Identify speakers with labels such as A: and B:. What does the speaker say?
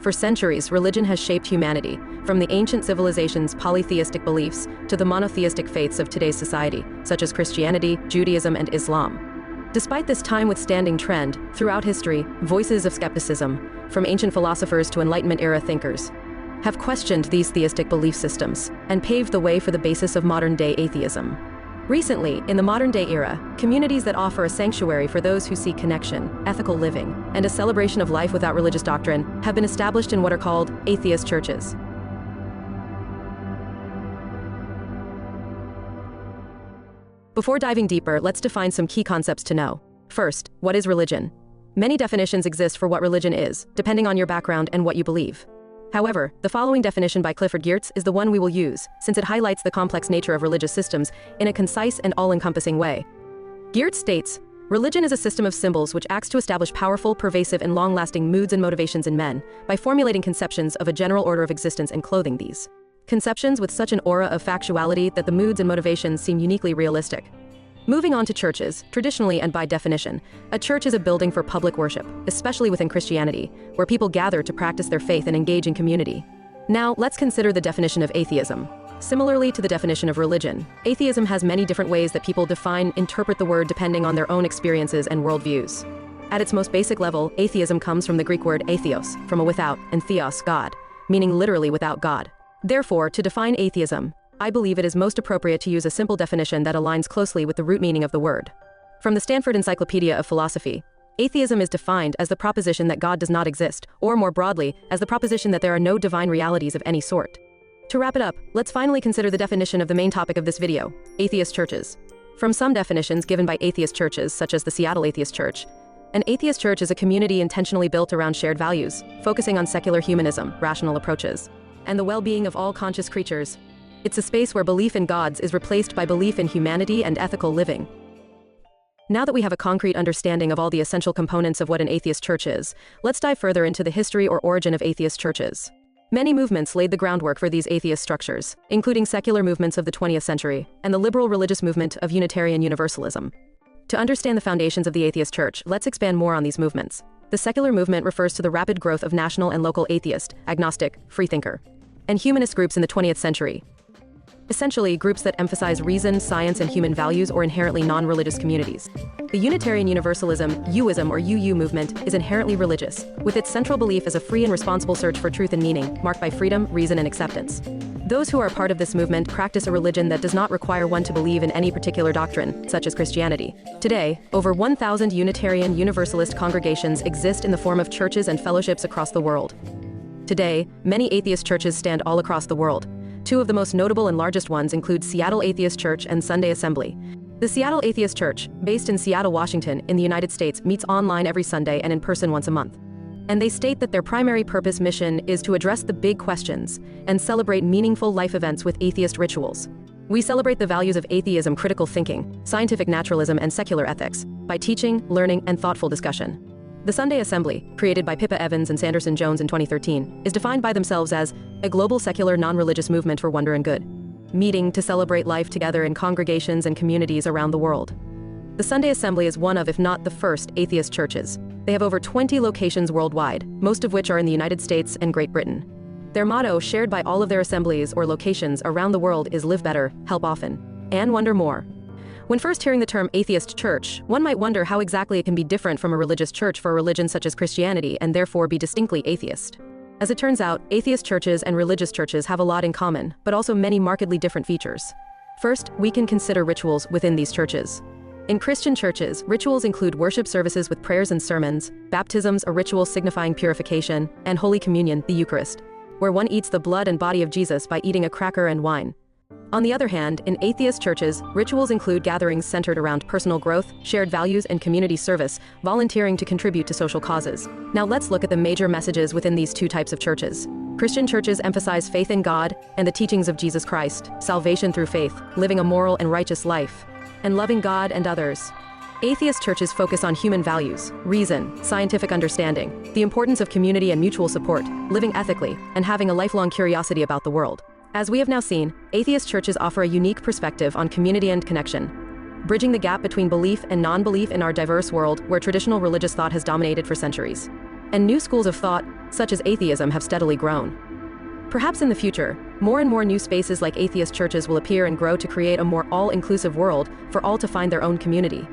A: For centuries, religion has shaped humanity, from the ancient civilizations' polytheistic beliefs to the monotheistic faiths of today's society, such as Christianity, Judaism, and Islam. Despite this time-withstanding trend, throughout history, voices of skepticism, from ancient philosophers to Enlightenment-era thinkers, have questioned these theistic belief systems and paved the way for the basis of modern-day atheism. Recently, in the modern-day era, communities that offer a sanctuary for those who seek connection, ethical living, and a celebration of life without religious doctrine have been established in what are called atheist churches. Before diving deeper, let's define some key concepts to know. First, what is religion? Many definitions exist for what religion is, depending on your background and what you believe. However, the following definition by Clifford Geertz is the one we will use, since it highlights the complex nature of religious systems in a concise and all-encompassing way. Geertz states, "Religion is a system of symbols which acts to establish powerful, pervasive, and long-lasting moods and motivations in men, by formulating conceptions of a general order of existence and clothing these conceptions with such an aura of factuality that the moods and motivations seem uniquely realistic." Moving on to churches, traditionally and by definition, a church is a building for public worship, especially within Christianity, where people gather to practice their faith and engage in community. Now, let's consider the definition of atheism. Similarly to the definition of religion, atheism has many different ways that people interpret the word depending on their own experiences and worldviews. At its most basic level, atheism comes from the Greek word atheos, from a without, and theos, God, meaning literally without God. Therefore, to define atheism, I believe it is most appropriate to use a simple definition that aligns closely with the root meaning of the word. From the Stanford Encyclopedia of Philosophy, atheism is defined as the proposition that God does not exist, or more broadly, as the proposition that there are no divine realities of any sort. To wrap it up, let's finally consider the definition of the main topic of this video, atheist churches. From some definitions given by atheist churches, such as the Seattle Atheist Church, an atheist church is a community intentionally built around shared values, focusing on secular humanism, rational approaches, and the well-being of all conscious creatures. It's a space where belief in gods is replaced by belief in humanity and ethical living. Now that we have a concrete understanding of all the essential components of what an atheist church is, let's dive further into the history or origin of atheist churches. Many movements laid the groundwork for these atheist structures, including secular movements of the 20th century and the liberal religious movement of Unitarian Universalism. To understand the foundations of the atheist church, let's expand more on these movements. The secular movement refers to the rapid growth of national and local atheist, agnostic, freethinker, and humanist groups in the 20th century. Essentially, groups that emphasize reason, science, and human values or inherently non-religious communities. The Unitarian Universalism, UIsm or UU movement, is inherently religious, with its central belief as a free and responsible search for truth and meaning, marked by freedom, reason, and acceptance. Those who are a part of this movement practice a religion that does not require one to believe in any particular doctrine, such as Christianity. Today, over 1,000 Unitarian Universalist congregations exist in the form of churches and fellowships across the world. Today, many atheist churches stand all across the world. Two of the most notable and largest ones include Seattle Atheist Church and Sunday Assembly. The Seattle Atheist Church, based in Seattle, Washington, in the United States, meets online every Sunday and in person once a month. And they state that their primary mission is to address the big questions and celebrate meaningful life events with atheist rituals. We celebrate the values of atheism, critical thinking, scientific naturalism, and secular ethics by teaching, learning, and thoughtful discussion. The Sunday Assembly, created by Pippa Evans and Sanderson Jones in 2013, is defined by themselves as a global secular non-religious movement for wonder and good, meeting to celebrate life together in congregations and communities around the world. The Sunday Assembly is one of, if not the first, atheist churches. They have over 20 locations worldwide, most of which are in the United States and Great Britain. Their motto, shared by all of their assemblies or locations around the world, is live better, help often, and wonder more. When first hearing the term atheist church, one might wonder how exactly it can be different from a religious church for a religion such as Christianity and therefore be distinctly atheist. As it turns out, atheist churches and religious churches have a lot in common, but also many markedly different features. First, we can consider rituals within these churches. In Christian churches, rituals include worship services with prayers and sermons, baptisms, a ritual signifying purification, and Holy Communion, the Eucharist, where one eats the blood and body of Jesus by eating a cracker and wine. On the other hand, in atheist churches, rituals include gatherings centered around personal growth, shared values, and community service, volunteering to contribute to social causes. Now let's look at the major messages within these two types of churches. Christian churches emphasize faith in God and the teachings of Jesus Christ, salvation through faith, living a moral and righteous life, and loving God and others. Atheist churches focus on human values, reason, scientific understanding, the importance of community and mutual support, living ethically, and having a lifelong curiosity about the world. As we have now seen, atheist churches offer a unique perspective on community and connection, bridging the gap between belief and non-belief in our diverse world where traditional religious thought has dominated for centuries. And new schools of thought, such as atheism, have steadily grown. Perhaps in the future, more and more new spaces like atheist churches will appear and grow to create a more all-inclusive world for all to find their own community.